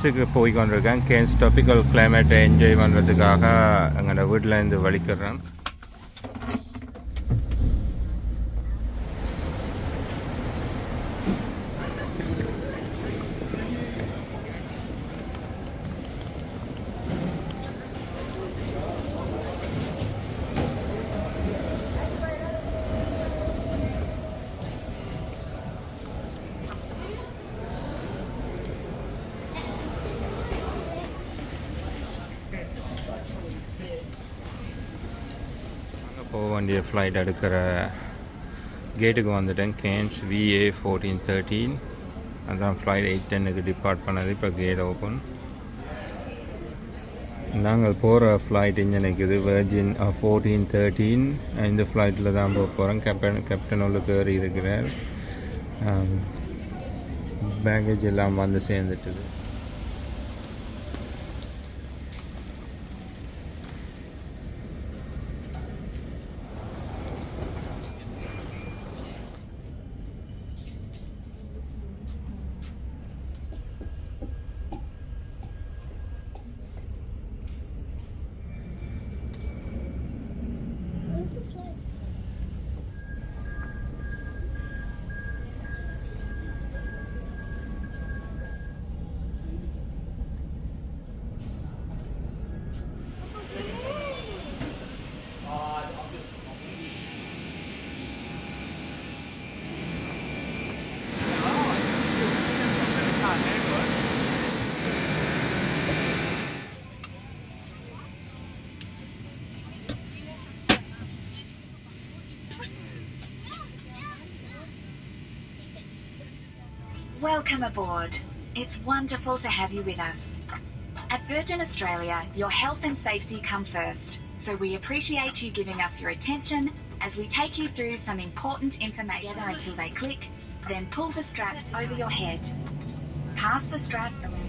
கேன்ஸுக்கு போய் கொண்டிருக்கேன். Cannes topical கிளைமேட்டை enjoy பண்ணுறதுக்காக எங்களோட வீட்டிலேருந்து வலிக்கிறேன். போக வேண்டிய ஃப்ளைட் எடுக்கிற கேட்டுக்கு வந்துட்டேன். கேன்ஸ் VA1413 அதான் ஃப்ளைட் 8:10க்கு டிபார்ட் பண்ணது. இப்போ கேட் ஓப்பன். நாங்கள் போகிற ஃப்ளைட் இங்கே நிற்குது, வெர்ஜின் 1413. இந்த ஃப்ளைட்டில் தான் போக போகிறோம். கேப்டன் உள்ளுக்கு ஏறி இருக்கிறார். பேக்கேஜ் எல்லாம் வந்து சேர்ந்துட்டுது. Welcome aboard. It's wonderful to have you with us. At Virgin Australia, your health and safety come first, so we appreciate you giving us your attention as we take you through some important information together until they click, then pull the straps over your head. Pass the strap around.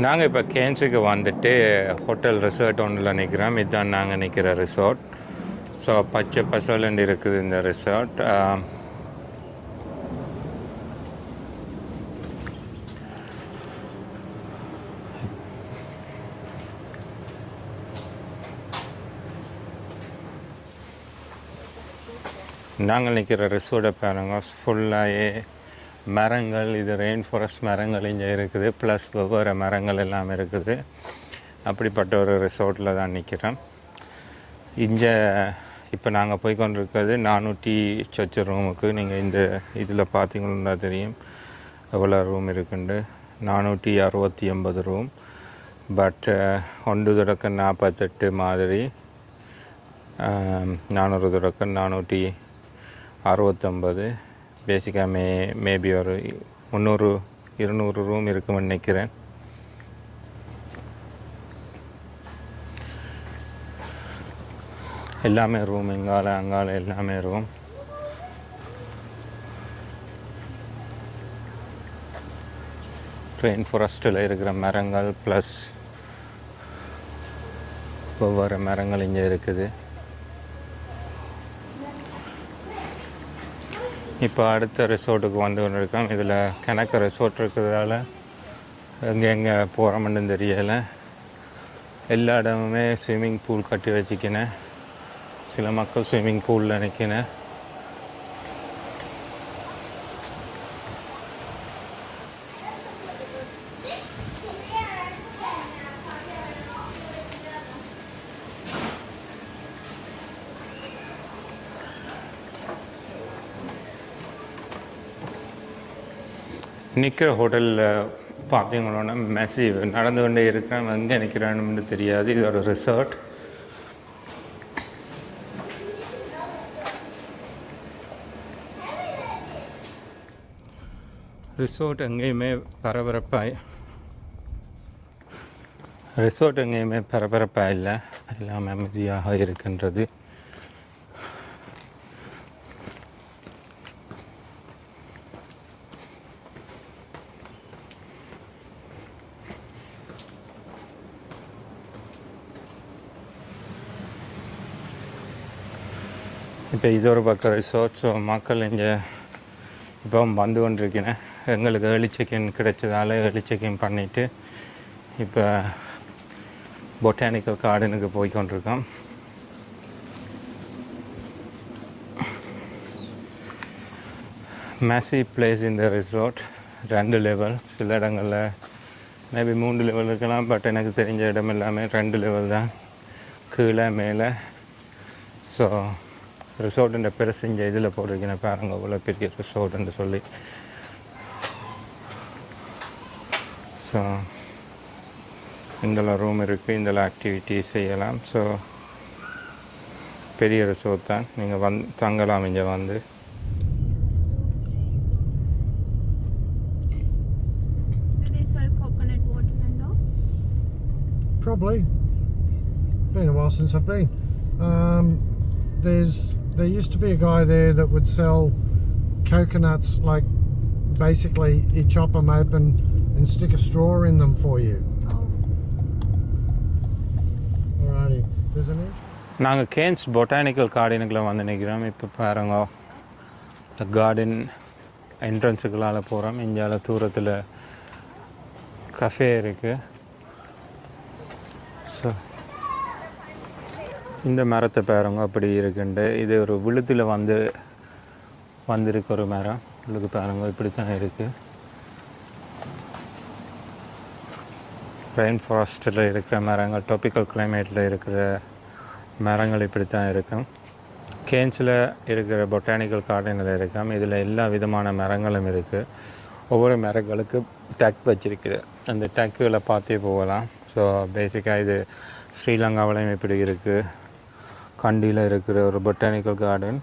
நாங்கள் இப்போ கேன்ஸுக்கு வந்துட்டு hotel resort ஒன்றில் நிற்கிறோம். இதுதான் நாங்கள் நிற்கிற resort. So பச்சை பசலண்டு இருக்குது இந்த ரிசார்ட். நாங்கள் நிற்கிற ரிசார்ட்டை பாருங்க, ஃபுல்லாகவே மரங்கள். இது ரெயின் ஃபாரஸ்ட் மரங்கள் இங்கே இருக்குது, ப்ளஸ் வெவ்வேறு மரங்கள் எல்லாம் இருக்குது. அப்படிப்பட்ட ஒரு ரிசார்ட்டில் தான் நிற்கிறேன். இங்கே இப்போ நாங்கள் போய் கொண்டிருக்கிறது 400 ரூமுக்கு. நீங்கள் இந்த இதில் பார்த்தீங்கன்னா தெரியும் எவ்வளோ ரூம் இருக்குண்டு. 469 ரூம். பட் 1/48 மாதிரி 400/469. பேசிக்காக மேபி ஒரு 300-200 ரூம் இருக்குமென்னு நினைக்கிறேன். எல்லாமே ரூம், இங்கால அங்கால எல்லாமே ரூம். ரெயின் ஃபாரஸ்ட்டில் இருக்கிற மரங்கள் ப்ளஸ் ஒவ்வொரு மரங்கள் இங்கே இருக்குது. இப்போ அடுத்த ரிசோர்ட்டுக்கு வந்து கொண்டு இருக்கோம். இதில் கணக்கு ரிசோர்ட் இருக்கிறதால எங்கே போகிறோம்னு தெரியலை. எல்லா இடமுமே ஸ்விம்மிங் பூல் கட்டி வச்சுக்கினேன். சில மக்கள் ஸ்விம்மிங் பூலில் நிற்கினேன். நிற்கிற ஹோட்டலில் பார்த்தீங்கன்னா மெசிவ் நடந்து கொண்டே இருக்கிறேன். எங்கே நிற்கிறான்னு தெரியாது. இது ஒரு ரிசார்ட். ரிசார்ட் எங்கேயுமே பரபரப்பாக இல்லை. எல்லாம் அமைதியாக இருக்கின்றது. இப்போ இது ஒரு பக்கம் ரிசார்ட். ஸோ மக்கள் இங்கே இப்போ வந்து கொண்டிருக்கிறேன். எங்களுக்கு ஏர்லி செக்இன் கிடைச்சதால ஏர்லி செக்இன் பண்ணிவிட்டு இப்போ பொட்டானிக்கல் கார்டனுக்கு போய் கொண்டிருக்கோம். மேசி பிளேஸ் இந்த ரிசார்ட் 2 லெவல். சில இடங்களில் மேபி 3 லெவல் இருக்கலாம். பட் எனக்கு தெரிஞ்ச இடம் எல்லாமே 2 லெவல் தான், கீழே மேலே. ஸோ ரிசார்ட்டுன்ற பெருசு இங்கே இதில் போட்டிருக்கேன் பாருங்க, அவ்வளோ பெரிய ரிசார்ட்டுன்னு சொல்லி. ஸோ இதில் ரூம் இருக்குது, இதில் ஆக்டிவிட்டிஸ் செய்யலாம். ஸோ பெரிய ரிசார்ட் தான், நீங்கள் தங்கலாம் இங்கே வந்து. Probably. Been a while since I've been. There used to be a guy there that would sell coconuts, like basically you chop them open and stick a straw in them for you. Alrighty. There's an inch. நாங்கள் Cannes botanical கார்டனுக்குள்ளே வந்து நிற்கிறோம். இப்போ பாருங்க, garden என்ட்ரன்ஸுக்குள்ளால் போகிறோம். இந்தியாவில் தூரத்தில் cafe இருக்குது. So இந்த மரத்தை பாருங்க அப்படி இருக்குண்டு. இது ஒரு விழுத்தில் வந்திருக்கு ஒரு மரம். உங்களுக்கு பாருங்க இப்படி தான் இருக்குது. ரெயின் ஃபாரஸ்ட்டில் இருக்கிற மரங்கள், ட்ராபிக்கல் கிளைமேட்டில் இருக்கிற மரங்கள் இப்படி தான் இருக்கும். கேன்ஸில் இருக்கிற பொட்டானிக்கல் கார்டனில் இருக்கும். இதில் எல்லா விதமான மரங்களும் இருக்குது. ஒவ்வொரு மரங்களுக்கு டேக் வச்சிருக்குது. அந்த டேக்குகளை பார்த்தே போகலாம். ஸோ பேசிக்காக இது ஸ்ரீலங்காவிலையும் இப்படி இருக்குது. கண்டியில் இருக்கிற ஒரு பொட்டானிக்கல் கார்டன்.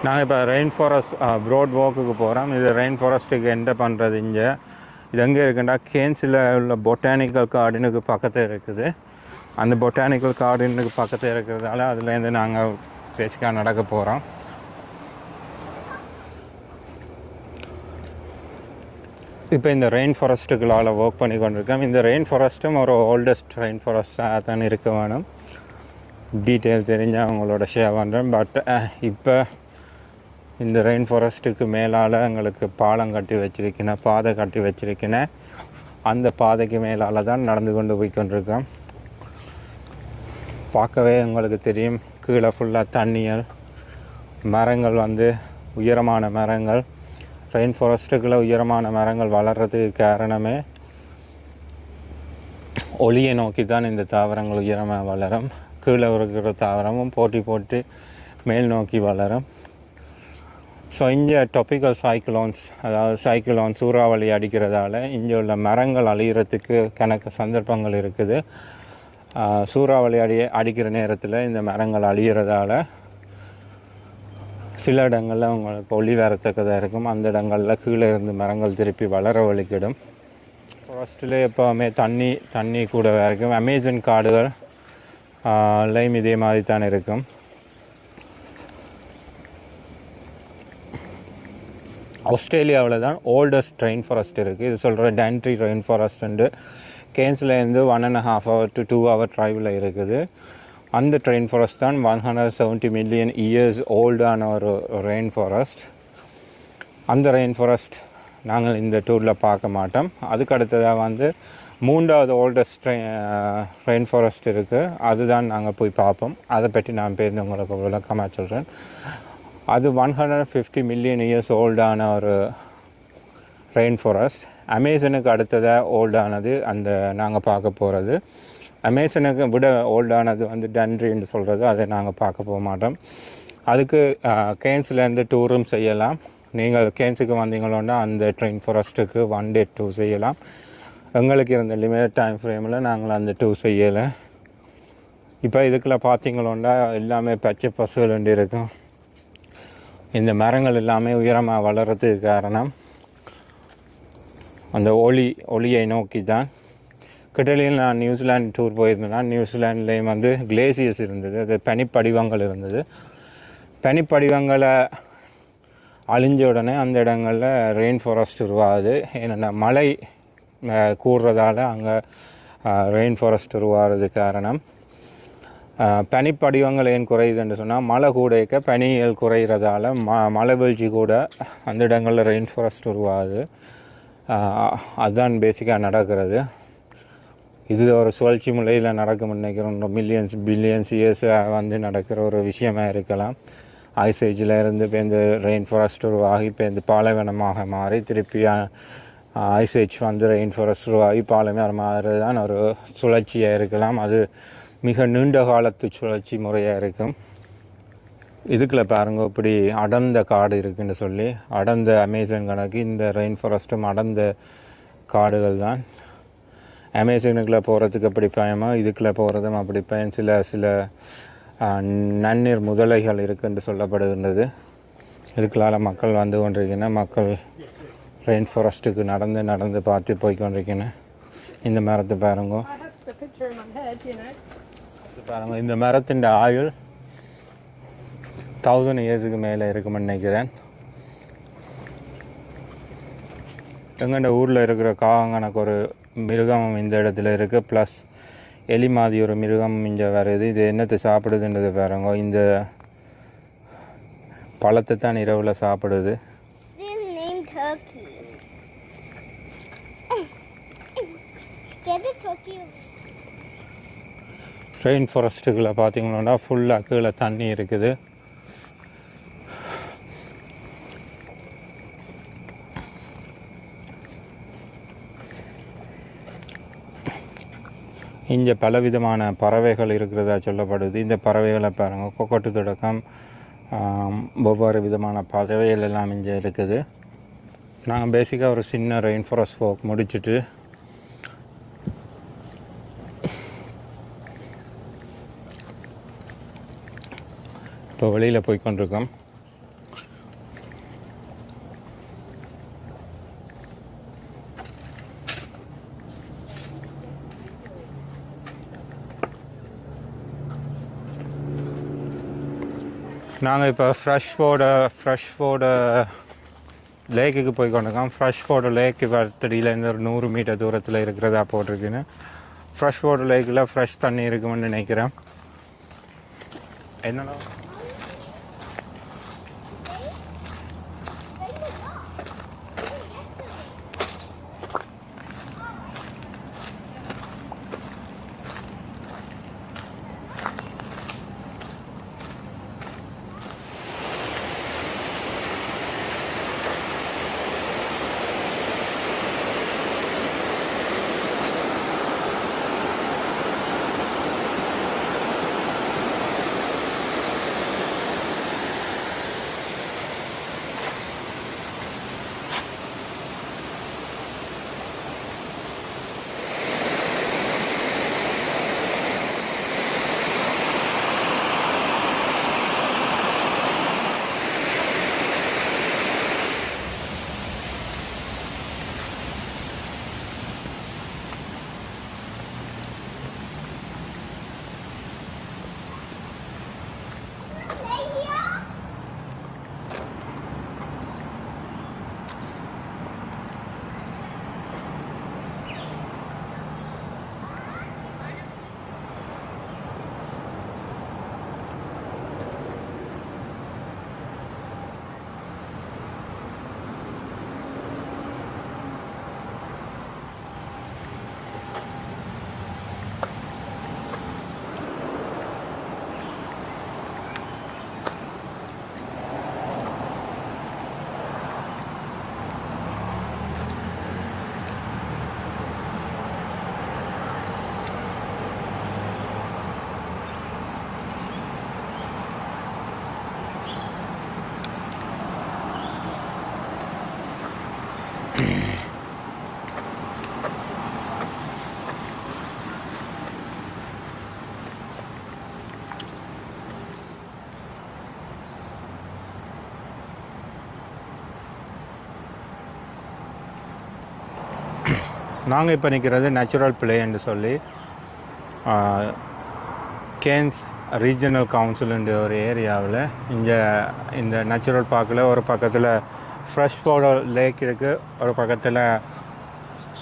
நாங்கள் இப்போ ரெயின் ஃபாரஸ்ட் ப்ரோட் வாக்குக்கு போகிறோம். இது ரெயின் ஃபாரஸ்ட்டுக்கு என்ன பண்ணுறது இங்கே இது எங்கே இருக்குன்னா கேன்ஸில் உள்ள பொட்டானிக்கல் கார்டனுக்கு பக்கத்தில் இருக்குது. அந்த பொட்டானிக்கல் கார்டனுக்கு பக்கத்தில் இருக்கிறதால அதுலேருந்து நாங்கள் பேசிக்காக நடக்க போகிறோம். இப்போ இந்த ரெயின் ஃபாரஸ்ட்டுகளால் ஒர்க் பண்ணி கொண்டிருக்கோம். இந்த ரெயின் ஃபாரஸ்ட்டும் ஒரு ஓல்டஸ்ட் ரெயின் ஃபாரஸ்ட்டாக தான் இருக்க வேணும். டீட்டெயில் தெரிஞ்சால் அவங்களோட ஷேர் பண்ணுறேன். பட் இப்போ இந்த ரெயின் ஃபாரஸ்ட்டுக்கு மேலால் எங்களுக்கு பாலம் கட்டி வச்சிருக்கேன், பாதை கட்டி வச்சிருக்கேன். அந்த பாதைக்கு மேலால் தான் நடந்து கொண்டு போய் கொண்டிருக்கோம். பார்க்கவே உங்களுக்கு தெரியும், கீழே ஃபுல்லாக தண்ணிகள், மரங்கள் வந்து உயரமான மரங்கள். ரெயின் ஃபாரஸ்ட்டுக்குள்ளே உயரமான மரங்கள் வளர்கிறதுக்கு காரணமே ஒளியை நோக்கி தான் இந்த தாவரங்கள் உயரமாக வளரும். கீழே இருக்கிற தாவரமும் போட்டி மேல் நோக்கி வளரும். ஸோ இங்கே டாபிக்கல் சைக்ளோன்ஸ், அதாவது சைக்ளோன் சூறாவளி அடிக்கிறதால இங்கே உள்ள மரங்கள் அழிகிறதுக்கு கணக்கு சந்தர்ப்பங்கள் இருக்குது. சூறாவளி அடிக்கிற நேரத்தில் இந்த மரங்கள் அழிகிறதால சில இடங்களில் உங்களுக்கு ஒளி வரத்தக்கதாக இருக்கும். அந்த இடங்களில் கீழே இருந்து மரங்கள் திருப்பி வளர வலிக்கிடும். ஃபாரஸ்ட்டில் எப்போவுமே தண்ணி கூட இருக்கும். அமேசான் காடுகள் லைம் இதே மாதிரி தான் இருக்கும். ஆஸ்திரேலியாவில் தான் ஓல்டஸ்ட் ரெயின் ஃபாரஸ்ட் இருக்குது. இது சொல்கிற டேண்ட்ரி ரெயின் ஃபாரஸ்ட்டு கேன்ஸ்லேருந்து 1.5 hour to 2 hour ட்ரைவில் இருக்குது. அந்த ரெயின் ஃபாரஸ்ட் தான் 170 million years ஓல்டான ஒரு ரெயின் ஃபாரஸ்ட். அந்த ரெயின் ஃபாரஸ்ட் நாங்கள் இந்த டூரில் பார்க்க மாட்டோம். அதுக்கு அடுத்ததாக வந்து 3வது ஓல்டஸ்ட் ரெயின் ஃபாரஸ்ட் இருக்குது. அதுதான் நாங்கள் போய் பார்ப்போம். அதை பற்றி நான் பேருந்து உங்களுக்கு விளக்கமாக சொல்கிறேன். அது 150 million years ஓல்டான ஒரு ரெயின் ஃபாரஸ்ட். அமேசனுக்கு அடுத்ததாக ஓல்டானது அந்த நாங்கள் பார்க்க போகிறது. அமேசனுக்கு விட ஓல்டானது வந்து டன்ட்ரின்னு சொல்கிறது, அதை நாங்கள் பார்க்க போக மாட்டோம். அதுக்கு கேன்ஸ்லேருந்து டூரும் செய்யலாம். நீங்கள் கேன்ஸுக்கு வந்தீங்களோன்னா அந்த ரெயின் ஃபாரஸ்ட்டுக்கு 1 day டூர் செய்யலாம். எங்களுக்கு இருந்த லிமிட்டட் டைம் ஃப்ரேமில் நாங்கள் அந்த டூர் செய்யலை. இப்போ இதுக்குள்ளே பார்த்தீங்களோன்னா எல்லாமே பச்சை பசுகள் இருக்கும். இந்த மரங்கள் எல்லாமே உயரமாக வளர்கிறதுக்கு காரணம் அந்த ஒளியை நோக்கி தான். கிட்டலியில் நான் நியூசிலாந்து டூர் போயிருந்தேன்னா நியூசிலாண்ட்லேயும் வந்து கிளேசியர்ஸ் இருந்தது, அது பனிப்படிவங்கள் இருந்தது. பனிப்படிவங்களை அழிஞ்ச உடனே அந்த இடங்களில் ரெயின் ஃபாரஸ்ட் உருவாகுது. ஏன்னா மழை கூடுறதால அங்கே ரெயின் ஃபாரஸ்ட் உருவாகிறதுக்கு காரணம். பனிப்படிவங்கள் ஏன் குறையுதுன்னு சொன்னால் மழை கூடைக்க பனிகள் குறைகிறதால மழை வீழ்ச்சி கூட அந்த இடங்களில் ரெயின் ஃபாரஸ்ட் உருவாகுது. அதுதான் பேசிக்காக நடக்கிறது. இது ஒரு சுழற்சி முறையில் நடக்கும் நினைக்கிறோம். பில்லியன்ஸ் இயர்ஸ் வந்து நடக்கிற ஒரு விஷயமாக இருக்கலாம். ஐஸ் ஏஜில் இருந்து இப்போ இந்த ரெயின் ஃபாரஸ்ட் உருவாகி இப்போ இந்த பாலைவனமாக மாறி திருப்பி ஐஸ் ஏஜ் வந்து ரெயின் ஃபாரஸ்ட் உருவாகி பாலைவனம் மாறுறது தான் ஒரு சுழற்சியாக இருக்கலாம். அது மிக நீண்ட காலத்து சுழற்சி முறையாக இருக்கும். இதுக்குள்ள பாருங்க இப்படி அடர்ந்த காடு இருக்குன்னு சொல்லி, அடர்ந்த அமேசான் கணக்கு இந்த ரெயின் ஃபாரஸ்ட்டும் அடர்ந்த காடுகள் தான். அமேசானுக்குள்ளே போகிறதுக்கு அப்படி பயமோ இதுக்குள்ளே போகிறதும் அப்படி பயம். சில நன்னீர் முதலைகள் இருக்குன்னு சொல்லப்படுகின்றது. இதுக்குள்ளால் மக்கள் வந்து கொண்டிருக்கணும். மக்கள் ரெயின் ஃபாரஸ்ட்டுக்கு நடந்து பார்த்து போய் கொண்டிருக்கணும். இந்த மரத்தை பாருங்க. பாருங்க, இந்த மரத்தின் ஆயுள் 1000 yearsக்கு மேலே இருக்குமென்னு நினைக்கிறேன். எங்கள்ட ஊரில் இருக்கிற காகங்கனக்கு ஒரு மிருகம் இந்த இடத்துல இருக்குது. ப்ளஸ் எலி மாதிரி ஒரு மிருகம் இங்கே வருது. இது என்னத்தை சாப்பிடுதுன்றது பாருங்க. இந்த பழத்தை தான் இரவில் சாப்பிடுது. ரெயின் ஃபாரஸ்ட்டுக்குள்ளே பார்த்தீங்கன்னா ஃபுல்லாக கீழே தண்ணி இருக்குது. இங்கே பலவிதமான பறவைகள் இருக்கிறதா சொல்லப்படுது. இந்த பறவைகளை பாருங்கள், கொக்கட்டு தொடக்கம் ஒவ்வொரு விதமான பறவைகள் எல்லாம் இங்கே இருக்குது. நாங்கள் பேசிக்காக ஒரு சின்ன ரெயின் ஃபாரஸ்ட் வாக் முடிச்சுட்டு இப்போ வெளியில் போய்கொண்டிருக்கோம். நாங்கள் இப்போ ஃப்ரெஷ்ஃபோர்டு லேக்குக்கு போய் கொண்டிருக்கோம். ஃப்ரெஷ்ஃபோர்டு லேக் வர்த்தடியிலேருந்து ஒரு 100 மீட்டர் தூரத்தில் இருக்கிறதா போட்டிருக்குன்னு. ஃப்ரெஷ்ஃபோர்டு லேக்கில் ஃப்ரெஷ் தண்ணி இருக்குமென்னு நினைக்கிறேன். என்னடா நாங்கள் இப்போ நிற்கிறது நேச்சுரல் பிளேன்னு சொல்லி கேன்ஸ் ரீஜனல் கவுன்சிலுன்ற ஒரு ஏரியாவில் இங்கே இந்த நேச்சுரல் பார்க்கில் ஒரு பக்கத்தில் ஃப்ரெஷ்ஃபோர்டு லேக் இருக்குது, ஒரு பக்கத்தில்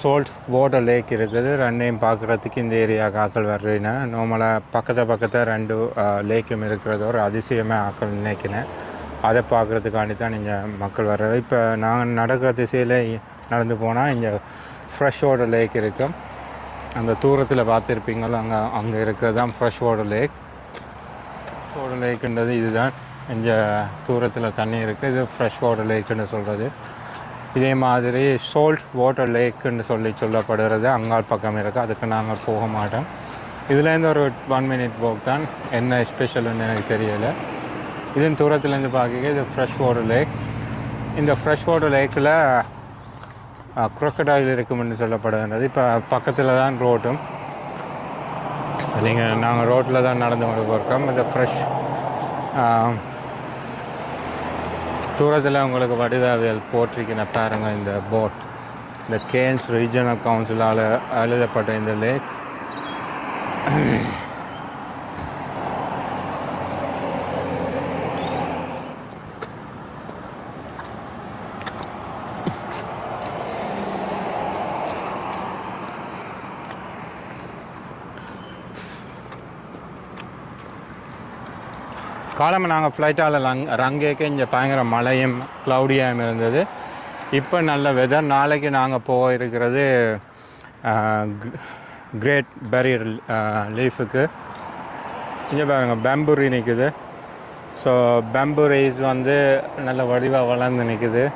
சோல்ட் வாட்டர் லேக் இருக்குது. ரெண்டையும் பார்க்குறதுக்கு இந்த ஏரியாவுக்கு ஆக்கள் வர்றீங்கன்னா நார்மலாக பக்கத்தை 2 லேக்கும் இருக்கிறது ஒரு அதிசயமாக ஆக்கள் நினைக்கினேன். அதை பார்க்குறதுக்காண்டி தான் நீங்கள் மக்கள் வர்றது. இப்போ நாங்கள் நடக்கிற திசையில் நடந்து போனால் இங்கே ஃப்ரெஷ் வாட்டர் லேக் இருக்கும். அந்த தூரத்தில் பார்த்துருப்பீங்களோ அங்கே இருக்கிறது தான் ஃப்ரெஷ் வாட்டர் லேக். வாட்டர் லேக்குன்றது இதுதான். இங்கே தூரத்தில் தண்ணி இருக்குது, இது ஃப்ரெஷ் வாட்டர் லேக்குன்னு சொல்கிறது. இதே மாதிரி சோல்ட் வாட்டர் லேக்குன்னு சொல்லப்படுறது அங்காள் பக்கம் இருக்குது. அதுக்கு நாங்கள் போக மாட்டோம். இதுலேருந்து ஒரு 1 மினிட் வாக் தான். என்ன ஸ்பெஷல்னு எனக்கு தெரியலை. இதன் தூரத்துலேருந்து பார்க்க இது ஃப்ரெஷ் வாட்டர் லேக். இந்த ஃப்ரெஷ் வாட்டர் லேக்கில் crocodile இருக்குமென்னு சொல்லப்படுகிறது. இப்போ பக்கத்தில் தான் ரோட்டும். நாங்கள் ரோட்டில் தான் நடந்து கொண்டு போகிறோம். இந்த ஃப்ரெஷ் தூரத்தில் உங்களுக்கு வடிவாவியல் போட்டிருக்கிற பாருங்கள். இந்த போட் இந்த கேன்ஸ் ரீஜனல் கவுன்சிலால் எழுதப்பட்ட இந்த லேக். காலமாக நாங்கள் ஃப்ளைட்டால் ரங்கேக்கு இங்கே பயங்கர மழையும் க்ளவுடியாகவும் இருந்தது. இப்போ நல்ல வெதர். நாளைக்கு நாங்கள் போயிருக்கிறது கிரேட் பேரியர் லீஃபுக்கு. இங்கே பாருங்கள் பேம்பூரி நிற்குது. ஸோ பேம்பூ ரைஸ் நல்ல வடிவாக வளர்ந்து நிற்குது.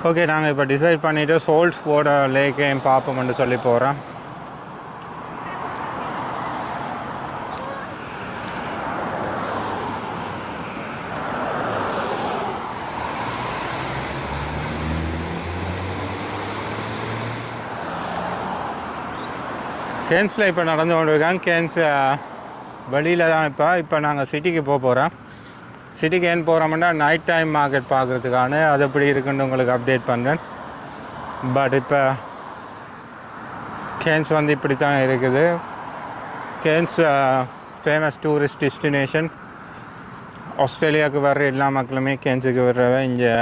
ஓகே, நாங்கள் இப்போ டிசைட் பண்ணிவிட்டு சோல்ட் வாட்டர் லேக்கையும் பார்ப்போம்னு சொல்லி போகிறோம். கேன்ஸில் இப்போ நடந்து கொண்டிருக்காங்க. கேன்ஸ் வெளியில் தான். இப்போ நாங்கள் சிட்டிக்கு போகிறோம். சிட்டிக்கு ஏன் போகிறோம்னா நைட் டைம் மார்க்கெட் பார்க்குறதுக்கான அது எப்படி இருக்குன்னு உங்களுக்கு அப்டேட் பண்ணுறேன். பட் இப்போ கேன்ஸ் இப்படி தான் இருக்குது. Cairns famous tourist destination. ஆஸ்திரேலியாவுக்கு வர்ற எல்லா மக்களுமே கேன்ஸுக்கு வர்றவ இங்கே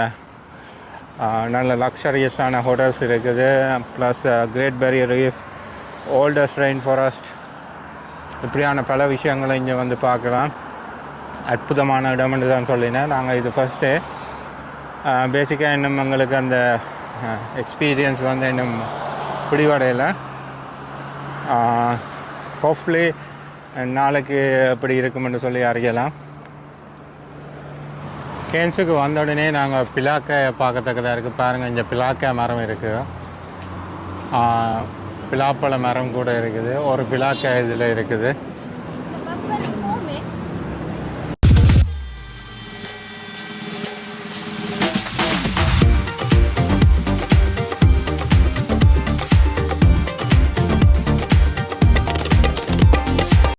நல்ல லக்ஸரியஸான ஹோட்டல்ஸ் இருக்குது. Plus great barrier reef, oldest rain forest, இப்படியான பல விஷயங்களை இங்கே வந்து பார்க்கலாம். அற்புதமான இடம்னு தான் சொல்லினேன். நாங்கள் இது ஃபஸ்ட்டு பேசிக்காக இன்னும் எங்களுக்கு அந்த எக்ஸ்பீரியன்ஸ் வந்து இன்னும் பிடிவடையில். ஹோப்ஃபுல்லி நாளைக்கு எப்படி இருக்குமென்று சொல்லி அறியலாம். கேன்ஸுக்கு வந்த உடனே நாங்கள் பிலாக்கை பார்க்கத்தக்கதாக இருக்குது. பாருங்கள், இங்கே பிலாக்கை மரம் இருக்குது, பிலாப்பழ மரம் கூட இருக்குது, ஒரு பிலாக்கை இதில் இருக்குது.